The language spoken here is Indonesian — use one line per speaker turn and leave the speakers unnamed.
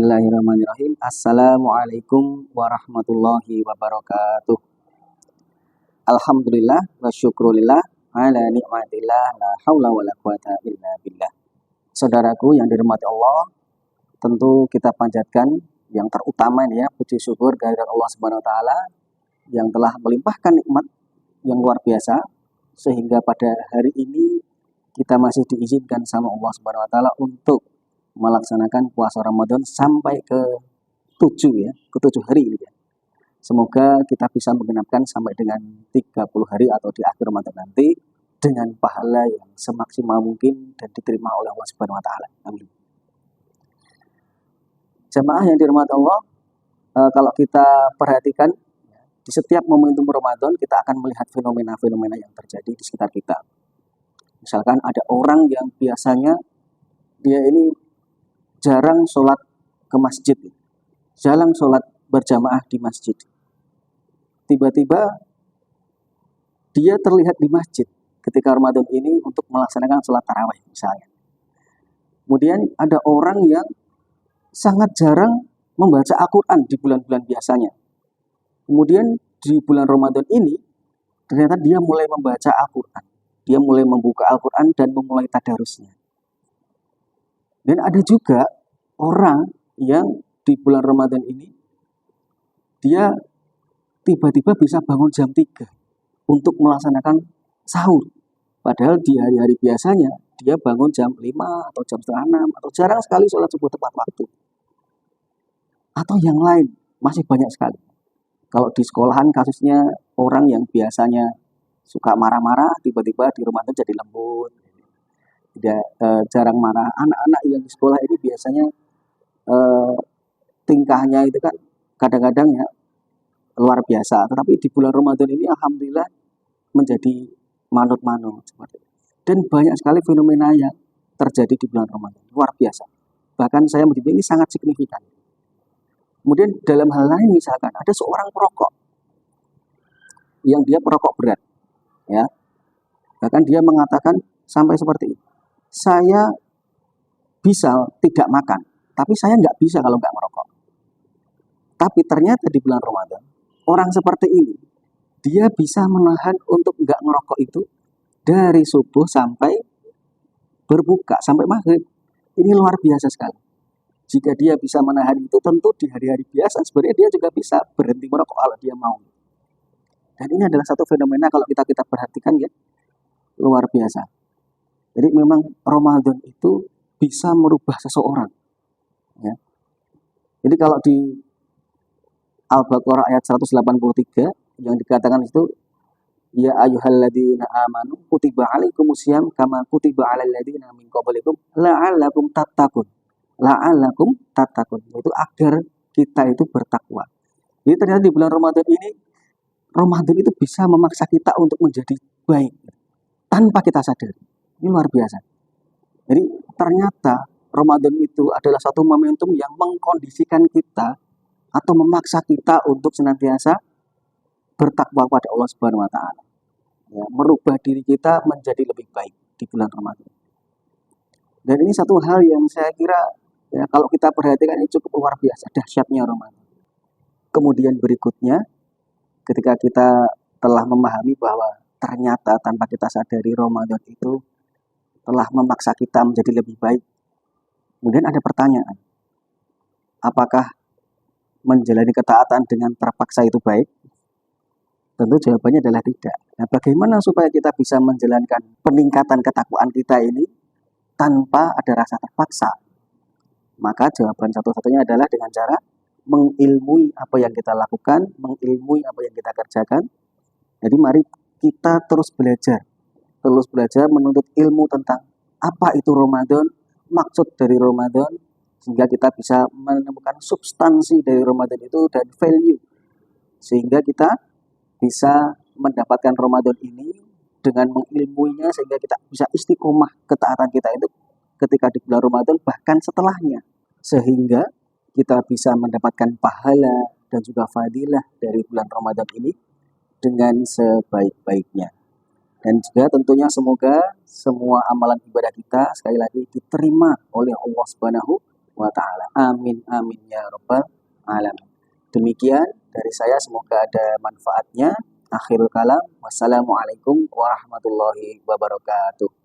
Bismillahirrahmanirrahim. Assalamualaikum warahmatullahi wabarakatuh. Alhamdulillah wa syukrulillah ala nikmatillah la haula wala quwata illa billah. Saudaraku yang dirahmati Allah, tentu kita panjatkan yang terutama ini ya, puji syukur kehadirat Allah Subhanahu wa taala yang telah melimpahkan nikmat yang luar biasa sehingga pada hari ini kita masih diizinkan sama Allah Subhanahu wa taala untuk melaksanakan puasa Ramadan sampai ke 7 hari ini ya. Semoga kita bisa menggenapkan sampai dengan 30 hari atau di akhir Ramadan nanti dengan pahala yang semaksimal mungkin dan diterima oleh Allah Subhanahu wa taala. Amin. Jamaah yang dirahmati Allah, kalau kita perhatikan di setiap momentum Ramadan kita akan melihat fenomena-fenomena yang terjadi di sekitar kita. Misalkan ada orang yang biasanya dia ini jarang sholat ke masjid, jarang sholat berjamaah di masjid. Tiba-tiba dia terlihat di masjid ketika Ramadan ini untuk melaksanakan sholat tarawih misalnya. Kemudian ada orang yang sangat jarang membaca Al-Quran di bulan-bulan biasanya. Kemudian di bulan Ramadan ini ternyata dia mulai membaca Al-Quran. Dia mulai membuka Al-Quran dan memulai tadarusnya. Dan ada juga orang yang di bulan Ramadan ini dia tiba-tiba bisa bangun jam 3 untuk melaksanakan sahur. Padahal di hari-hari biasanya dia bangun jam 5 atau jam setengah 6 atau jarang sekali sholat subuh tepat waktu. Atau yang lain, masih banyak sekali. Kalau di sekolahan kasusnya orang yang biasanya suka marah-marah tiba-tiba di Ramadan jadi lembut. Tidak jarang marah. Anak-anak yang di sekolah ini biasanya tingkahnya itu kan kadang-kadang ya luar biasa. Tetapi di bulan Ramadan ini alhamdulillah menjadi manut-manut seperti itu. Dan banyak sekali fenomena yang terjadi di bulan Ramadan. Luar biasa. Bahkan saya menurut ini sangat signifikan. Kemudian dalam hal lain misalkan ada seorang perokok yang dia perokok berat. Ya. Bahkan dia mengatakan sampai seperti ini. Saya bisa tidak makan, tapi saya nggak bisa kalau nggak merokok. Tapi ternyata di bulan Ramadan, orang seperti ini, dia bisa menahan untuk nggak merokok itu dari subuh sampai berbuka, sampai maghrib. Ini luar biasa sekali. Jika dia bisa menahan itu, tentu di hari-hari biasa sebenarnya dia juga bisa berhenti merokok kalau dia mau. Dan ini adalah satu fenomena kalau kita perhatikan ya, luar biasa. Jadi memang Ramadan itu bisa merubah seseorang. Ya. Jadi kalau di Al-Baqarah ayat 183 yang dikatakan itu, ya ayyuhalladzina amanu kutiba alaikumusiyam kama kutiba alal ladzina min qablikum la'allakum tattaqun. La'allakum tattaqun. Itu agar kita itu bertakwa. Jadi ternyata di bulan Ramadan ini, Ramadan itu bisa memaksa kita untuk menjadi baik tanpa kita sadari. Ini luar biasa. Jadi ternyata Ramadan itu adalah satu momentum yang mengkondisikan kita atau memaksa kita untuk senantiasa bertakwa kepada Allah Subhanahu wa taala. Ya, merubah diri kita menjadi lebih baik di bulan Ramadan. Dan ini satu hal yang saya kira ya, kalau kita perhatikan ini cukup luar biasa dahsyatnya Ramadan. Kemudian berikutnya ketika kita telah memahami bahwa ternyata tanpa kita sadari Ramadan itu telah memaksa kita menjadi lebih baik. Kemudian ada pertanyaan, apakah menjalani ketaatan dengan terpaksa itu baik? Tentu jawabannya adalah tidak. Nah, bagaimana supaya kita bisa menjalankan peningkatan ketakwaan kita ini tanpa ada rasa terpaksa? Maka jawaban satu-satunya adalah dengan cara mengilmui apa yang kita lakukan, mengilmui apa yang kita kerjakan. Jadi mari kita terus belajar menuntut ilmu tentang apa itu Ramadan, maksud dari Ramadan, sehingga kita bisa menemukan substansi dari Ramadan itu dan value, sehingga kita bisa mendapatkan Ramadan ini dengan mengilmuinya, sehingga kita bisa istiqomah ketaatan kita itu ketika di bulan Ramadan bahkan setelahnya, sehingga kita bisa mendapatkan pahala dan juga fadilah dari bulan Ramadan ini dengan sebaik-baiknya. Dan juga tentunya semoga semua amalan ibadah kita sekali lagi diterima oleh Allah Subhanahu wa taala. Amin amin ya rabbal alamin. Demikian dari saya, semoga ada manfaatnya. Akhirul kalam, wassalamualaikum warahmatullahi wabarakatuh.